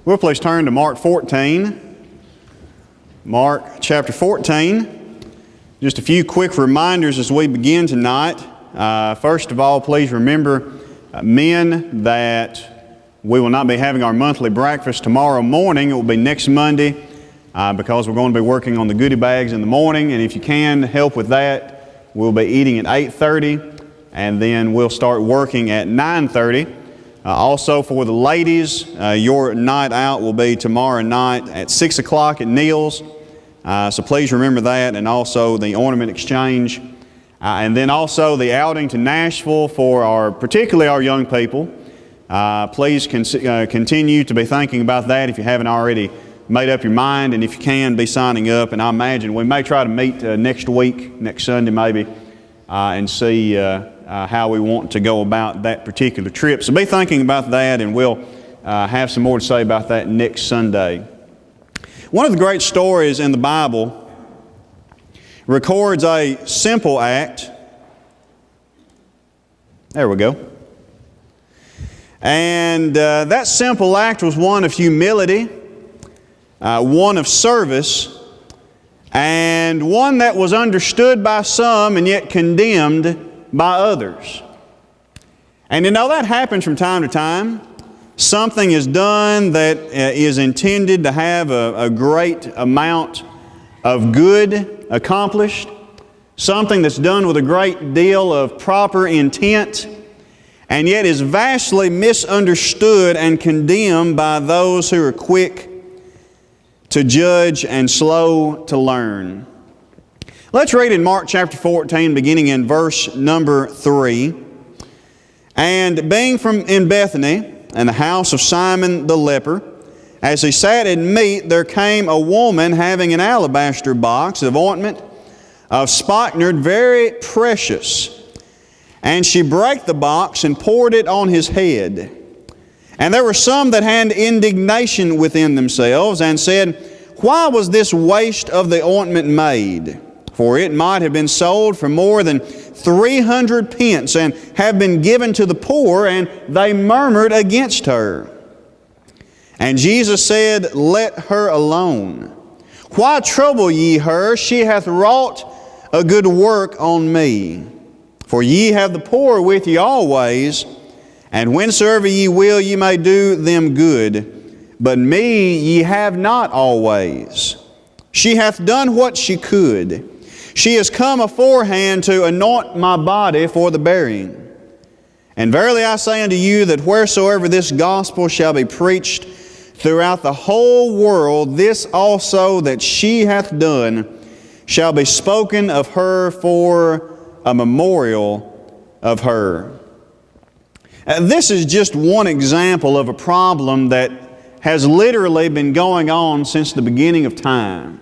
We'll please turn to Mark 14. Mark chapter 14. Just a few quick reminders as we begin tonight. First of all, please remember, men, that we will not be having our monthly breakfast tomorrow morning. It will be next Monday because we're going to be working on the goodie bags in the morning. And if you can help with that, we'll be eating at 8:30 and then we'll start working at 9:30. Also for the ladies, your night out will be tomorrow night at 6 o'clock at Neil's. So please remember that, and also the ornament exchange. And then also the outing to Nashville for particularly our young people. Please continue to be thinking about that if you haven't already made up your mind, and if you can, be signing up. And I imagine we may try to meet next week, next Sunday maybe, and see how we want to go about that particular trip. So be thinking about that, and we'll have some more to say about that next Sunday. One of the great stories in the Bible records a simple act. There we go. And that simple act was one of humility, one of service, and one that was understood by some and yet condemned by others. And you know, that happens from time to time. Something is done that is intended to have a great amount of good accomplished. Something that's done with a great deal of proper intent, and yet is vastly misunderstood and condemned by those who are quick to judge and slow to learn. Let's read in Mark chapter 14, beginning in verse number 3. And being in Bethany, in the house of Simon the leper, as he sat at meat, there came a woman having an alabaster box of ointment of spikenard, very precious. And she brake the box and poured it on his head. And there were some that had indignation within themselves, and said, Why was this waste of the ointment made? For it might have been sold for more than 300 pence, and have been given to the poor. And they murmured against her. And Jesus said, Let her alone. Why trouble ye her? She hath wrought a good work on me. For ye have the poor with you always, and whensoever ye will, ye may do them good. But me ye have not always. She hath done what she could. She is come aforehand to anoint my body for the burying. And verily I say unto you, that wheresoever this gospel shall be preached throughout the whole world, this also that she hath done shall be spoken of her for a memorial of her. This is just one example of a problem that has literally been going on since the beginning of time.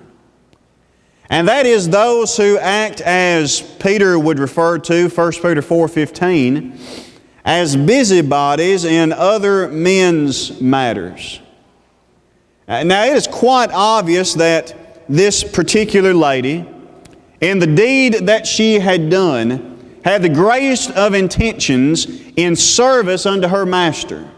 And that is those who act, as Peter would refer to, 1 Peter 4:15, as busybodies in other men's matters. Now it is quite obvious that this particular lady, in the deed that she had done, had the greatest of intentions in service unto her master.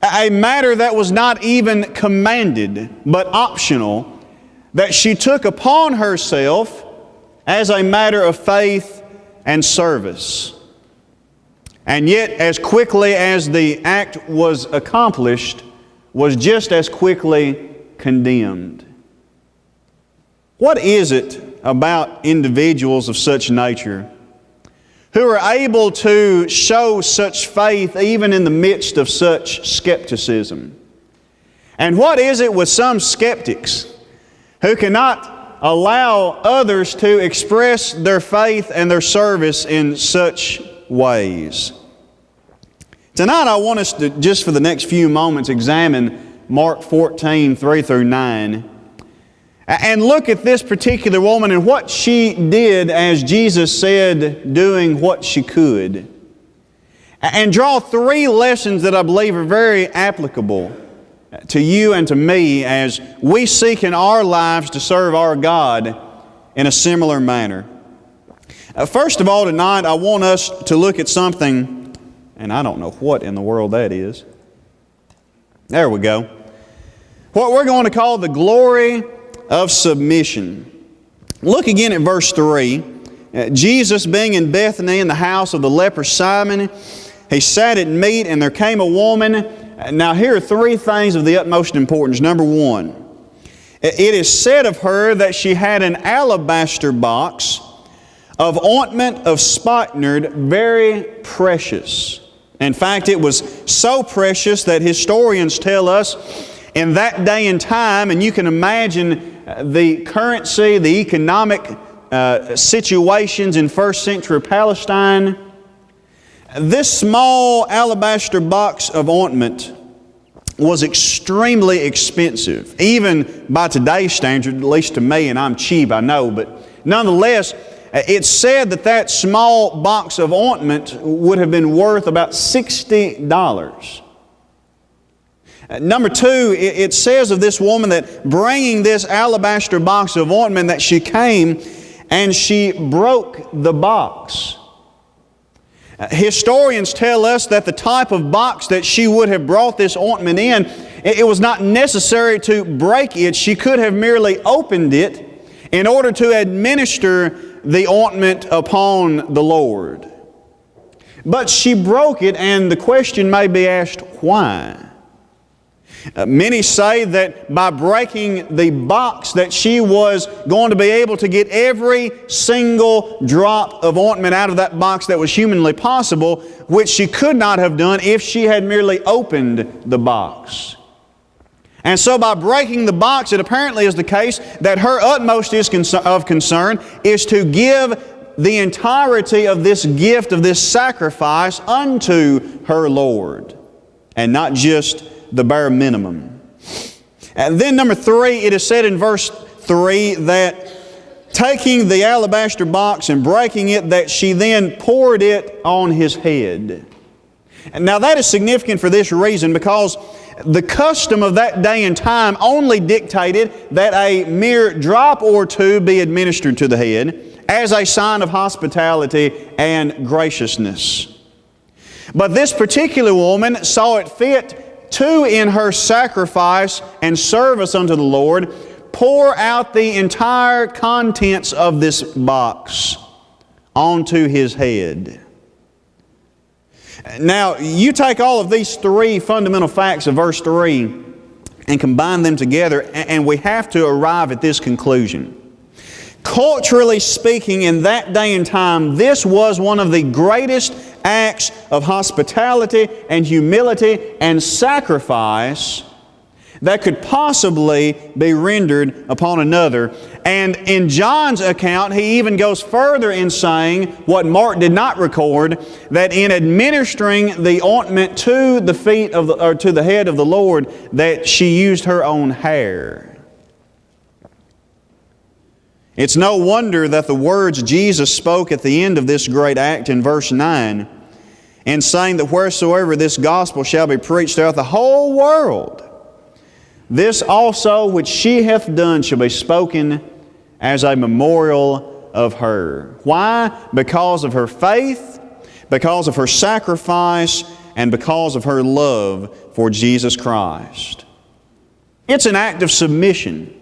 A matter that was not even commanded, but optional, that she took upon herself as a matter of faith and service. And yet, as quickly as the act was accomplished, was just as quickly condemned. What is it about individuals of such nature who are able to show such faith even in the midst of such skepticism? And what is it with some skeptics who cannot allow others to express their faith and their service in such ways? Tonight I want us to, just for the next few moments, examine Mark 14, 3 through 9, and look at this particular woman and what she did as Jesus said, doing what she could. And draw three lessons that I believe are very applicable to you and to me as we seek in our lives to serve our God in a similar manner. First of all, tonight I want us to look at something, and I don't know what in the world that is. There we go. What we're going to call the glory of submission. Look again at verse 3. Jesus being in Bethany in the house of the leper Simon, he sat at meat, and there came a woman. Now here are three things of the utmost importance. Number one, it is said of her that she had an alabaster box of ointment of spikenard, very precious. In fact, it was so precious that historians tell us in that day and time, and you can imagine the currency, the economic situations in first century Palestine, this small alabaster box of ointment was extremely expensive, even by today's standard, at least to me, and I'm cheap, I know, but nonetheless, it's said that that small box of ointment would have been worth about $60. Number two, it says of this woman that bringing this alabaster box of ointment that she came and she broke the box. Historians tell us that the type of box that she would have brought this ointment in, it was not necessary to break it. She could have merely opened it in order to administer the ointment upon the Lord. But she broke it, and the question may be asked, why? Many say that by breaking the box that she was going to be able to get every single drop of ointment out of that box that was humanly possible, which she could not have done if she had merely opened the box. And so by breaking the box, it apparently is the case that her utmost of concern is to give the entirety of this gift, of this sacrifice unto her Lord, and not just the bare minimum. And then number three, it is said in verse 3 that taking the alabaster box and breaking it, that she then poured it on His head. And now that is significant for this reason, because the custom of that day and time only dictated that a mere drop or two be administered to the head as a sign of hospitality and graciousness. But this particular woman saw it fit to, in her sacrifice and service unto the Lord, pour out the entire contents of this box onto His head. Now, you take all of these three fundamental facts of verse 3 and combine them together, and we have to arrive at this conclusion. Culturally speaking, in that day and time, this was one of the greatest acts of hospitality and humility and sacrifice that could possibly be rendered upon another. And in John's account, he even goes further in saying, what Mark did not record, that in administering the ointment to the feet of or to the head of the Lord, that she used her own hair. It's no wonder that the words Jesus spoke at the end of this great act in verse 9, in saying that wheresoever this gospel shall be preached throughout the whole world, this also which she hath done shall be spoken as a memorial of her. Why? Because of her faith, because of her sacrifice, and because of her love for Jesus Christ. It's an act of submission.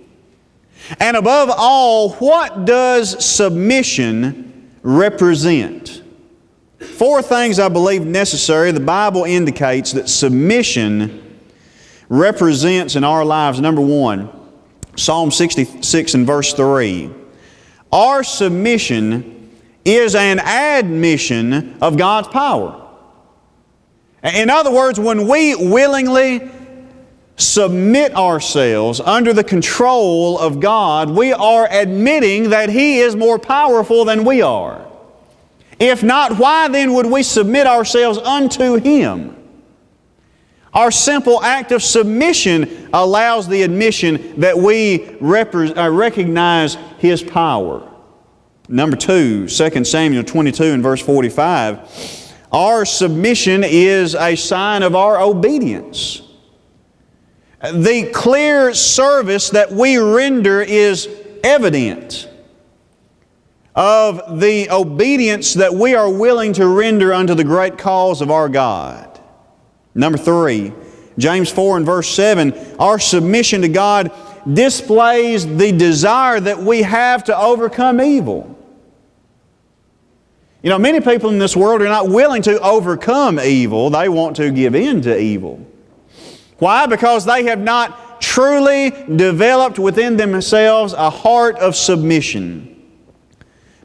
And above all, what does submission represent? Four things I believe necessary. The Bible indicates that submission represents in our lives. Number one, Psalm 66 and verse 3. Our submission is an admission of God's power. In other words, when we willingly submit ourselves under the control of God, we are admitting that He is more powerful than we are. If not, why then would we submit ourselves unto Him? Our simple act of submission allows the admission that we recognize His power. Number two, 2 Samuel 22 and verse 45. Our submission is a sign of our obedience. The clear service that we render is evident of the obedience that we are willing to render unto the great cause of our God. Number three, James 4 and verse 7, our submission to God displays the desire that we have to overcome evil. You know, many people in this world are not willing to overcome evil. They want to give in to evil. Why? Because they have not truly developed within themselves a heart of submission.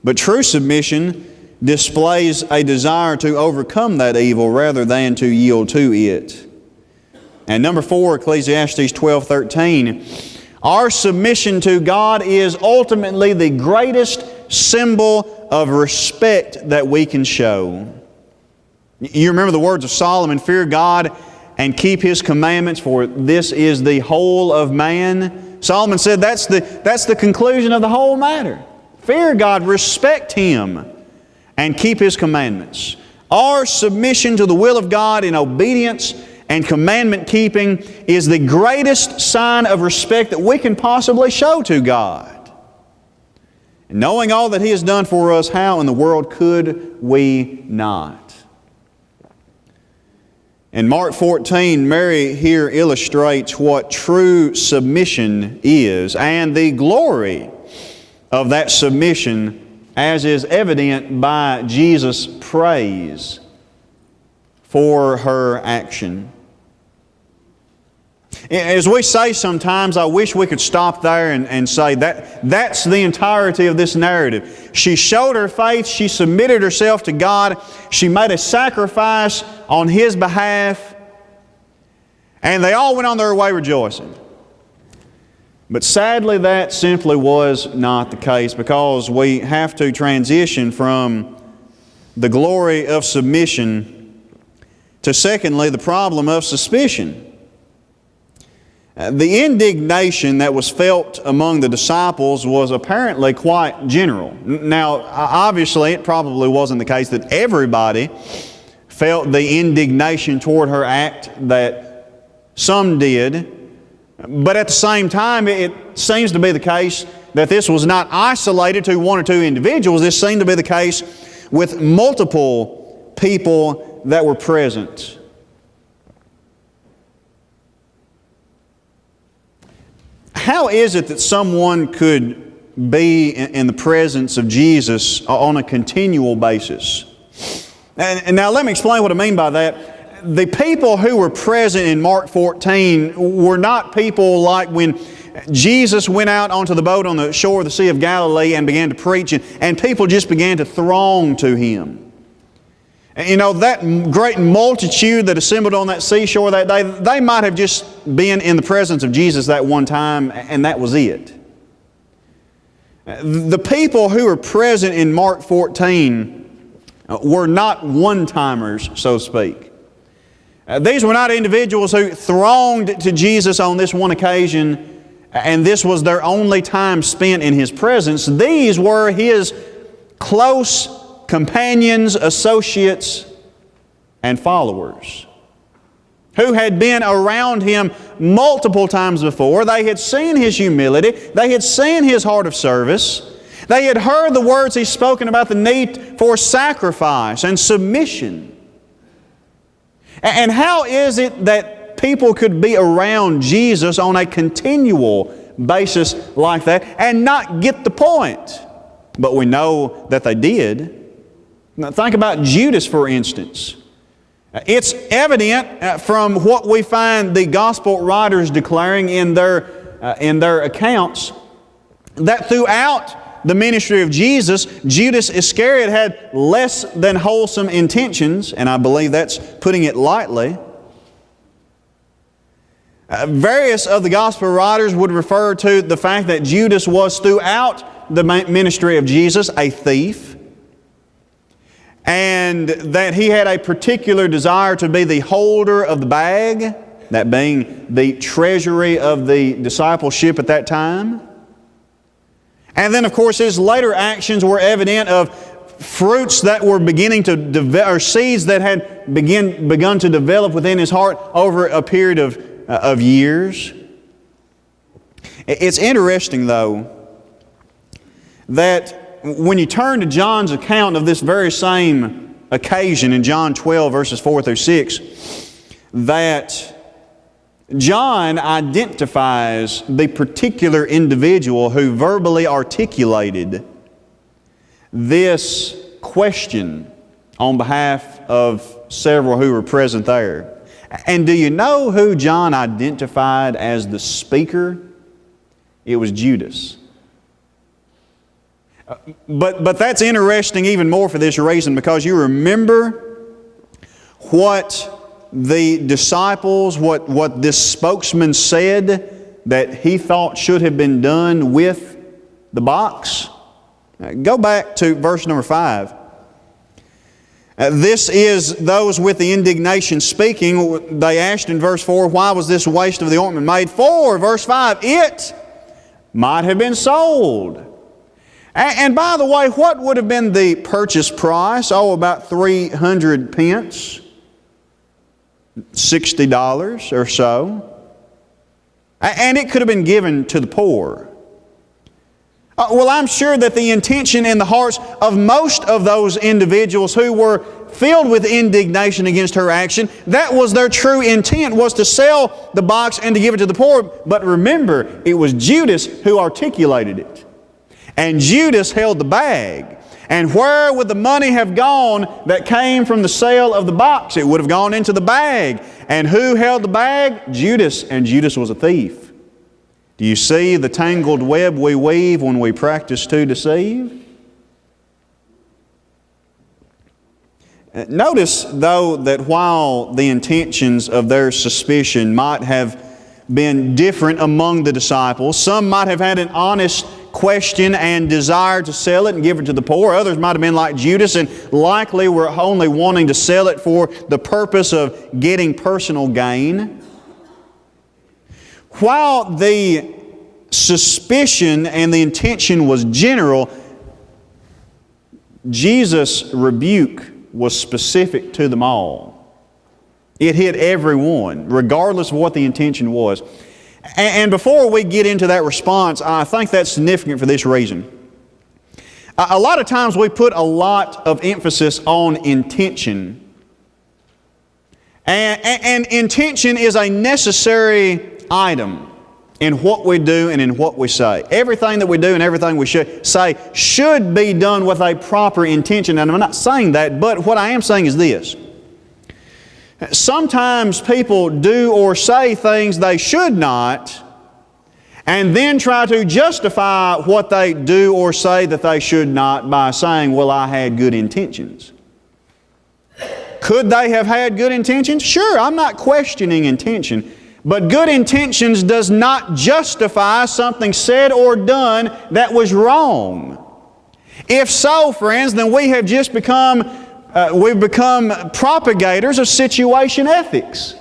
But true submission displays a desire to overcome that evil rather than to yield to it. And number 4, Ecclesiastes 12:13, our submission to God is ultimately the greatest symbol of respect that we can show. You remember the words of Solomon, fear God and keep His commandments, for this is the whole of man. Solomon said that's the conclusion of the whole matter. Fear God, respect Him, and keep His commandments. Our submission to the will of God in obedience and commandment keeping is the greatest sign of respect that we can possibly show to God. And knowing all that He has done for us, how in the world could we not? In Mark 14, Mary here illustrates what true submission is and the glory of that submission, as is evident by Jesus' praise for her action. As we say sometimes, I wish we could stop there and say that's the entirety of this narrative. She showed her faith, she submitted herself to God, she made a sacrifice on His behalf, and they all went on their way rejoicing. But sadly, that simply was not the case, because we have to transition from the glory of submission to, secondly, the problem of suspicion. The indignation that was felt among the disciples was apparently quite general. Now, obviously, it probably wasn't the case that everybody felt the indignation toward her act that some did. But at the same time, it seems to be the case that this was not isolated to one or two individuals. This seemed to be the case with multiple people that were present. How is it that someone could be in the presence of Jesus on a continual basis? And now let me explain what I mean by that. The people who were present in Mark 14 were not people like when Jesus went out onto the boat on the shore of the Sea of Galilee and began to preach, and people just began to throng to Him. You know, that great multitude that assembled on that seashore that day, they might have just been in the presence of Jesus that one time, and that was it. The people who were present in Mark 14 were not one-timers, so to speak. These were not individuals who thronged to Jesus on this one occasion, and this was their only time spent in His presence. These were His close companions, associates, and followers who had been around Him multiple times before. They had seen His humility. They had seen His heart of service. They had heard the words He's spoken about the need for sacrifice and submission. And how is it that people could be around Jesus on a continual basis like that and not get the point? But we know that they did. Now think about Judas, for instance. It's evident from what we find the Gospel writers declaring in their accounts that throughout the ministry of Jesus, Judas Iscariot had less than wholesome intentions, and I believe that's putting it lightly. Various of the Gospel writers would refer to the fact that Judas was throughout the ministry of Jesus a thief, and that he had a particular desire to be the holder of the bag, that being the treasury of the discipleship at that time. And then, of course, his later actions were evident of fruits that were beginning to develop, or seeds that had begun to develop within his heart over a period of years. It's interesting, though, that when you turn to John's account of this very same occasion in John 12, verses 4 through 6, that John identifies the particular individual who verbally articulated this question on behalf of several who were present there. And do you know who John identified as the speaker? It was Judas. But that's interesting even more for this reason, because you remember what the disciples, what this spokesman said that he thought should have been done with the box? Go back to verse number 5. This is those with the indignation speaking. They asked in verse 4, why was this waste of the ointment made? For, verse 5, it might have been sold. And by the way, what would have been the purchase price? Oh, about 300 pence. $60 or so. And it could have been given to the poor. Well, I'm sure that the intention in the hearts of most of those individuals who were filled with indignation against her action, that was their true intent, was to sell the box and to give it to the poor. But remember, it was Judas who articulated it. And Judas held the bag. And where would the money have gone that came from the sale of the box? It would have gone into the bag. And who held the bag? Judas. And Judas was a thief. Do you see the tangled web we weave when we practice to deceive? Notice, though, that while the intentions of their suspicion might have been different among the disciples, some might have had an honest question and desire to sell it and give it to the poor. Others might have been like Judas and likely were only wanting to sell it for the purpose of getting personal gain. While the suspicion and the intention was general, Jesus' rebuke was specific to them all. It hit everyone, regardless of what the intention was. And before we get into that response, I think that's significant for this reason. A lot of times we put a lot of emphasis on intention. And intention is a necessary item in what we do and in what we say. Everything that we do and everything we should say should be done with a proper intention. And I'm not saying that, but what I am saying is this. Sometimes people do or say things they should not, and then try to justify what they do or say that they should not by saying, well, I had good intentions. Could they have had good intentions? Sure, I'm not questioning intention. But good intentions does not justify something said or done that was wrong. If so, friends, then we have just become propagators of situation ethics.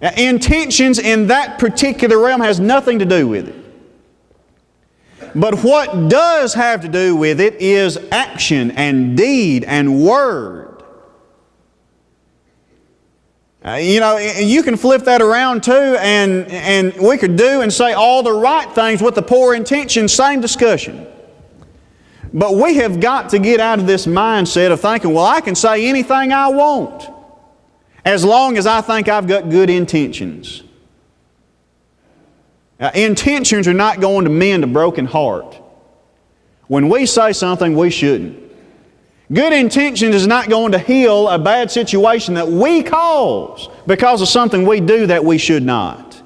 Now, intentions in that particular realm has nothing to do with it. But what does have to do with it is action and deed and word. You can flip that around too, and we could do and say all the right things with the poor intentions, same discussion. But we have got to get out of this mindset of thinking, well, I can say anything I want as long as I think I've got good intentions. Intentions are not going to mend a broken heart. When we say something we shouldn't. Good intentions is not going to heal a bad situation that we cause because of something we do that we should not.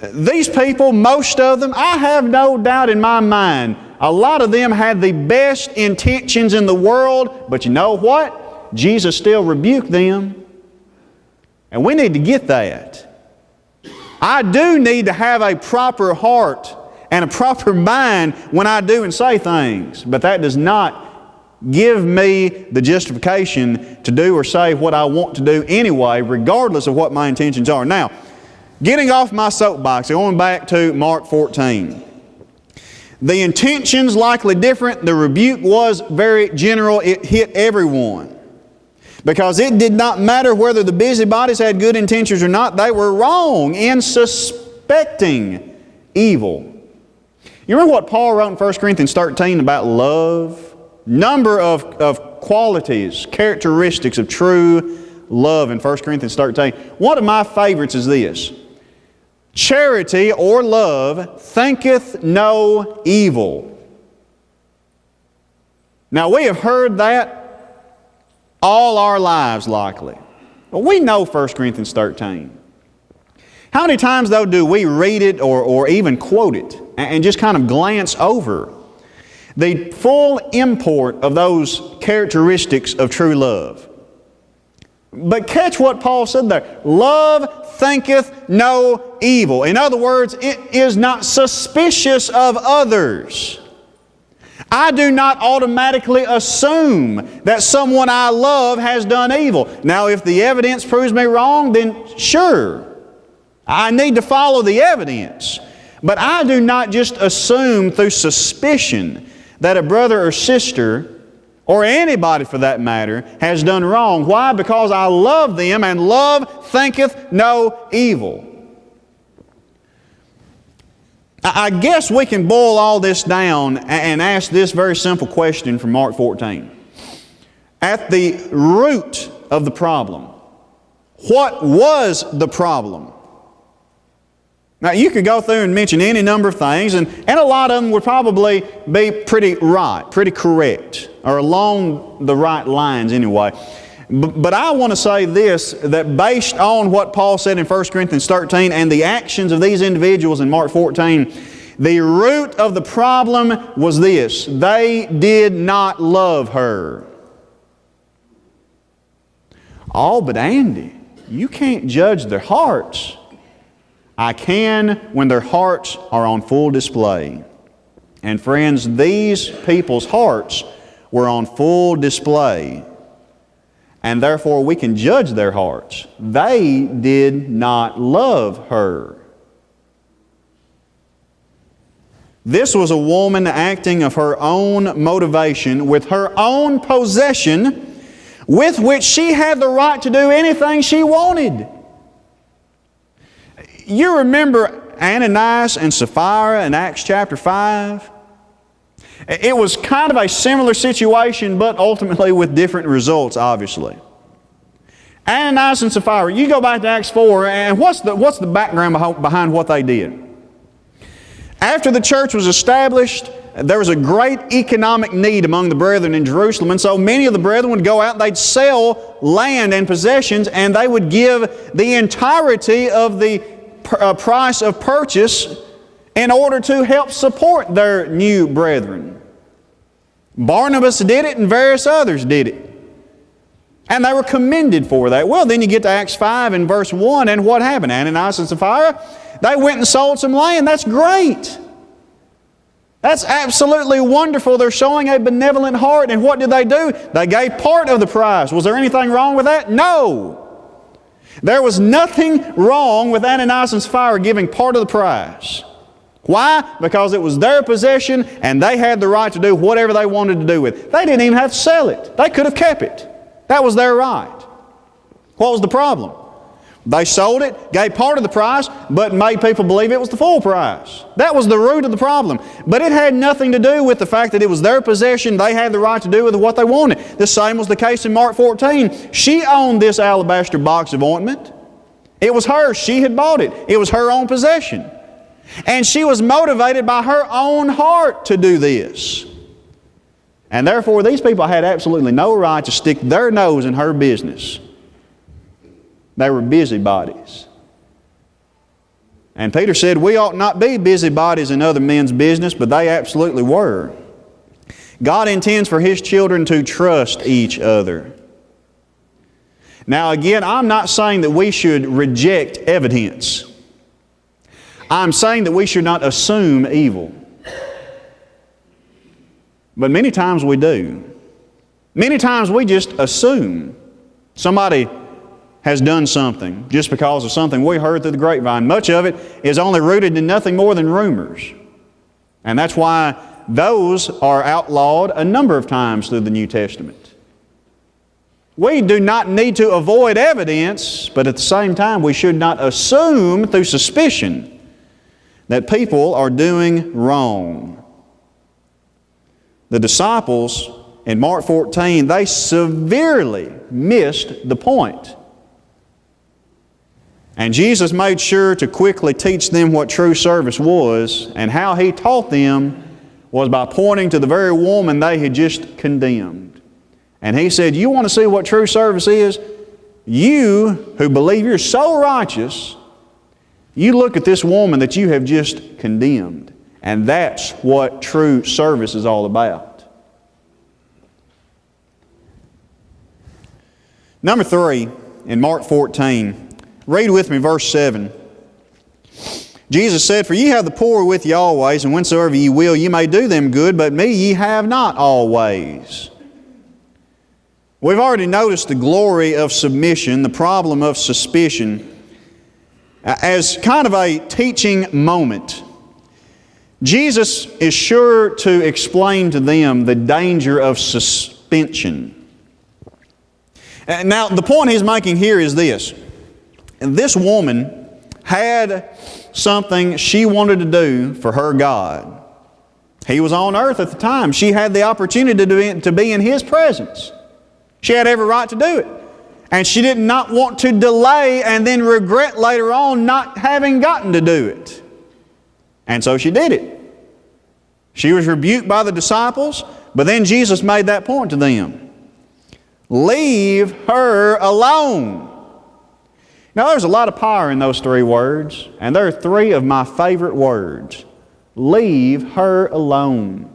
These people, most of them, I have no doubt in my mind, a lot of them had the best intentions in the world, but you know what? Jesus still rebuked them. And we need to get that. I do need to have a proper heart and a proper mind when I do and say things. But that does not give me the justification to do or say what I want to do anyway, regardless of what my intentions are. Now, getting off my soapbox, going back to Mark 14. The intentions likely different. The rebuke was very general. It hit everyone. Because it did not matter whether the busybodies had good intentions or not. They were wrong in suspecting evil. You remember what Paul wrote in 1 Corinthians 13 about love? Number of qualities, characteristics of true love in 1 Corinthians 13. One of my favorites is this. Charity or love thinketh no evil. Now we have heard that all our lives likely. But we know 1 Corinthians 13. How many times though do we read it or even quote it and just kind of glance over the full import of those characteristics of true love? But catch what Paul said there. Love thinketh no evil. In other words, it is not suspicious of others. I do not automatically assume that someone I love has done evil. Now, if the evidence proves me wrong, then sure, I need to follow the evidence. But I do not just assume through suspicion that a brother or sister, or anybody for that matter, has done wrong. Why? Because I love them, and love thinketh no evil. I guess we can boil all this down and ask this very simple question from Mark 14. At the root of the problem, what was the problem? Now, you could go through and mention any number of things, and a lot of them would probably be pretty right, pretty correct, or along the right lines anyway. But I want to say this, that based on what Paul said in 1 Corinthians 13 and the actions of these individuals in Mark 14, the root of the problem was this: they did not love her. Oh, but Andy, you can't judge their hearts. I can when their hearts are on full display. And friends, these people's hearts were on full display. And therefore we can judge their hearts. They did not love her. This was a woman acting of her own motivation, with her own possession, with which she had the right to do anything she wanted. You remember Ananias and Sapphira in Acts chapter 5? It was kind of a similar situation, but ultimately with different results, obviously. Ananias and Sapphira, you go back to Acts 4, and what's the background behind what they did? After the church was established, there was a great economic need among the brethren in Jerusalem, and so many of the brethren would go out and they'd sell land and possessions, and they would give the entirety of the price of purchase in order to help support their new brethren. Barnabas did it and various others did it. And they were commended for that. Well, then you get to Acts 5 and verse 1, and what happened? Ananias and Sapphira, they went and sold some land. That's great. That's absolutely wonderful. They're showing a benevolent heart. And what did they do? They gave part of the price. Was there anything wrong with that? No. There was nothing wrong with Ananias and Sapphira giving part of the price. Why? Because it was their possession and they had the right to do whatever they wanted to do with it. They didn't even have to sell it. They could have kept it. That was their right. What was the problem? They sold it, gave part of the price, but made people believe it was the full price. That was the root of the problem. But it had nothing to do with the fact that it was their possession. They had the right to do with what they wanted. The same was the case in Mark 14. She owned this alabaster box of ointment. It was hers. She had bought it. It was her own possession. And she was motivated by her own heart to do this. And therefore, these people had absolutely no right to stick their nose in her business. They were busybodies. And Peter said, we ought not be busybodies in other men's business, but they absolutely were. God intends for His children to trust each other. Now again, I'm not saying that we should reject evidence. I'm saying that we should not assume evil. But many times we do. Many times we just assume somebody has done something just because of something we heard through the grapevine. Much of it is only rooted in nothing more than rumors. And that's why those are outlawed a number of times through the New Testament. We do not need to avoid evidence, but at the same time we should not assume through suspicion that people are doing wrong. The disciples in Mark 14, they severely missed the point. And Jesus made sure to quickly teach them what true service was, and how He taught them was by pointing to the very woman they had just condemned. And He said, you want to see what true service is? You who believe you're so righteous, you look at this woman that you have just condemned. And that's what true service is all about. Number 3, in Mark 14, read with me verse 7. Jesus said, for ye have the poor with you always, and whensoever ye will, ye may do them good, but me ye have not always. We've already noticed the glory of submission, the problem of suspicion, as kind of a teaching moment. Jesus is sure to explain to them the danger of suspension. Now, the point He's making here is this. This woman had something she wanted to do for her God. He was on earth at the time. She had the opportunity to be in His presence. She had every right to do it. And she did not want to delay and then regret later on not having gotten to do it. And so she did it. She was rebuked by the disciples, but then Jesus made that point to them. Leave her alone. Now there's a lot of power in those 3 words, and there are 3 of my favorite words. Leave her alone.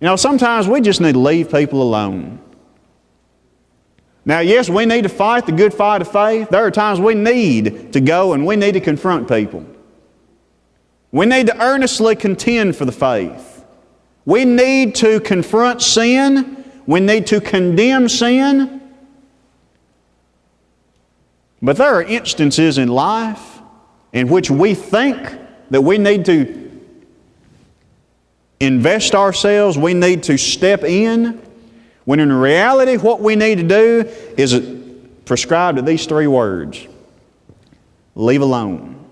You know, sometimes we just need to leave people alone. Now, yes, we need to fight the good fight of faith. There are times we need to go and we need to confront people. We need to earnestly contend for the faith. We need to confront sin. We need to condemn sin. But there are instances in life in which we think that we need to invest ourselves, we need to step in, when in reality what we need to do is prescribed to these 3 words. Leave alone.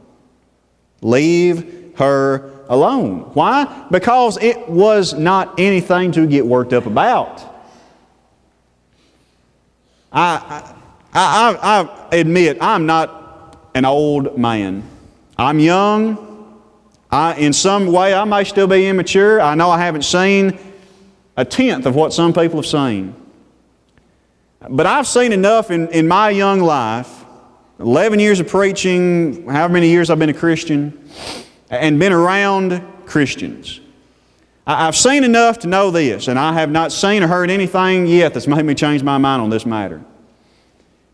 Leave her alone. Why? Because it was not anything to get worked up about. I admit I'm not an old man. I'm young. In some way I may still be immature. I know I haven't seen a tenth of what some people have seen. But I've seen enough in my young life, 11 years of preaching, however many years I've been a Christian, and been around Christians. I've seen enough to know this, and I have not seen or heard anything yet that's made me change my mind on this matter.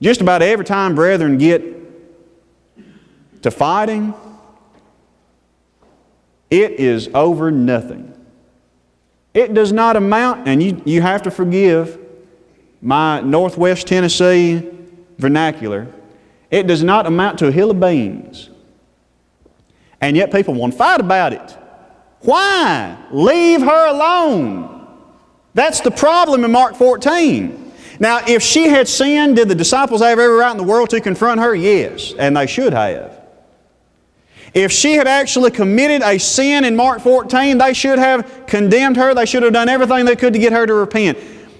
Just about every time brethren get to fighting, it is over nothing. It does not amount, and you have to forgive my Northwest Tennessee vernacular, it does not amount to a hill of beans. And yet people want to fight about it. Why? Leave her alone. That's the problem in Mark 14. Now, if she had sinned, did the disciples have every right in the world to confront her? Yes, and they should have. If she had actually committed a sin in Mark 14, they should have condemned her. They should have done everything they could to get her to repent.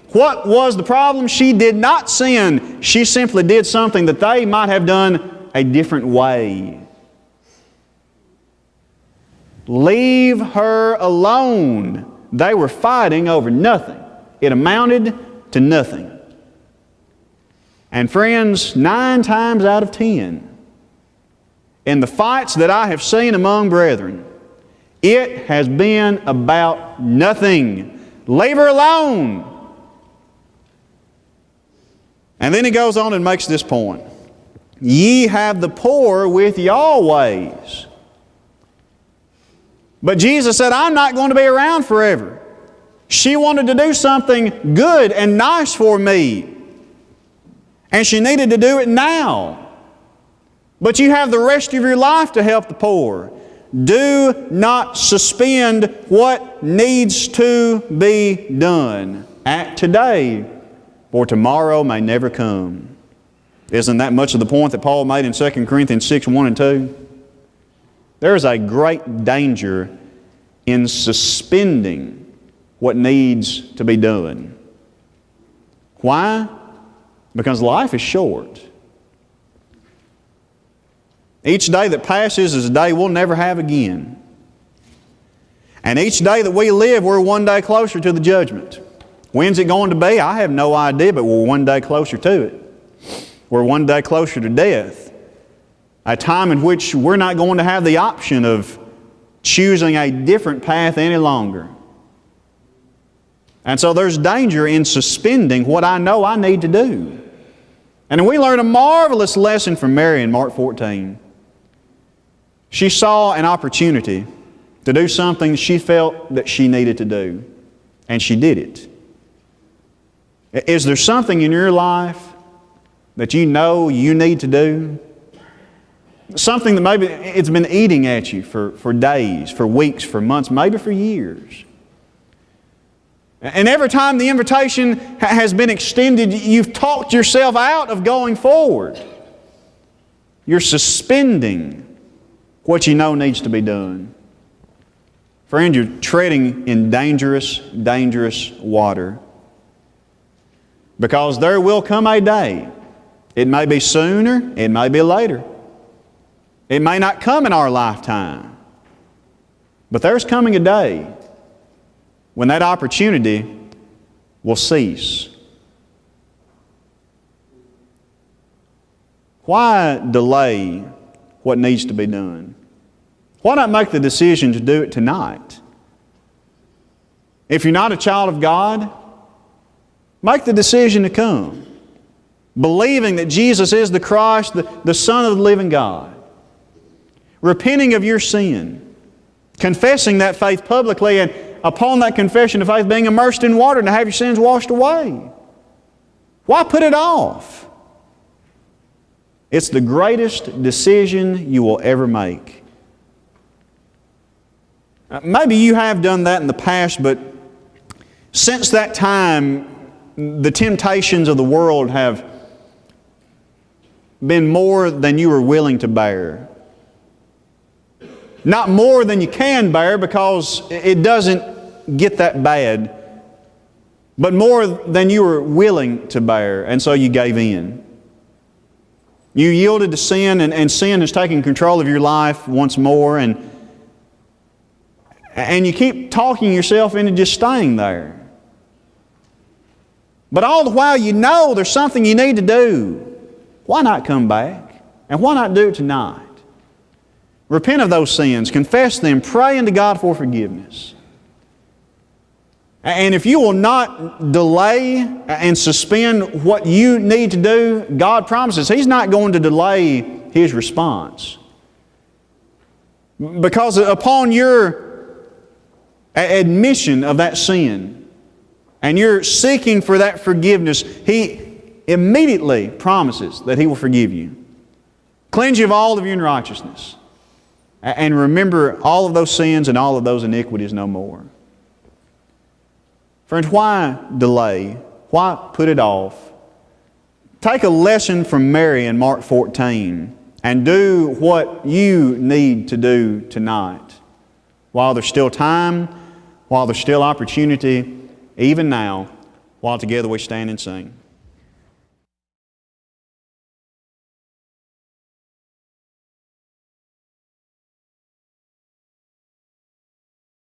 What was the problem? She did not sin. She simply did something that they might have done a different way. Leave her alone. They were fighting over nothing. It amounted to nothing. And friends, 9 times out of 10, in the fights that I have seen among brethren, it has been about nothing. Leave her alone. And then he goes on and makes this point. Ye have the poor with you always. But Jesus said, I'm not going to be around forever. She wanted to do something good and nice for me. And she needed to do it now. But you have the rest of your life to help the poor. Do not suspend what needs to be done. Act today, for tomorrow may never come. Isn't that much of the point that Paul made in 2 Corinthians 6, 1 and 2? There is a great danger in suspending what needs to be done. Why? Because life is short. Each day that passes is a day we'll never have again. And each day that we live, we're one day closer to the judgment. When's it going to be? I have no idea, but we're one day closer to it. We're one day closer to death. A time in which we're not going to have the option of choosing a different path any longer. And so there's danger in suspending what I know I need to do. And we learn a marvelous lesson from Mary in Mark 14. She saw an opportunity to do something she felt that she needed to do. And she did it. Is there something in your life that you know you need to do? Something that maybe it's been eating at you for days, for weeks, for months, maybe for years. And every time the invitation has been extended, you've talked yourself out of going forward. You're suspending what you know needs to be done. Friend, you're treading in dangerous, dangerous water. Because there will come a day. It may be sooner, it may be later. It may not come in our lifetime. But there's coming a day when that opportunity will cease. Why delay what needs to be done? Why not make the decision to do it tonight? If you're not a child of God, make the decision to come, believing that Jesus is the Christ, the Son of the living God. Repenting of your sin, confessing that faith publicly, and upon that confession of faith being immersed in water and to have your sins washed away. Why put it off? It's the greatest decision you will ever make. Maybe you have done that in the past, but since that time, the temptations of the world have been more than you are willing to bear. Not more than you can bear, because it doesn't get that bad, but more than you were willing to bear, and so you gave in. You yielded to sin, and sin has taken control of your life once more, and you keep talking yourself into just staying there. But all the while you know there's something you need to do. Why not come back? And why not do it tonight? Repent of those sins, confess them, pray unto God for forgiveness. And if you will not delay and suspend what you need to do, God promises He's not going to delay His response. Because upon your admission of that sin, and you're seeking for that forgiveness, He immediately promises that He will forgive you. Cleanse you of all of your unrighteousness. And remember all of those sins and all of those iniquities no more. Friends, why delay? Why put it off? Take a lesson from Mary in Mark 14 and do what you need to do tonight. While there's still time, while there's still opportunity, even now, while together we stand and sing.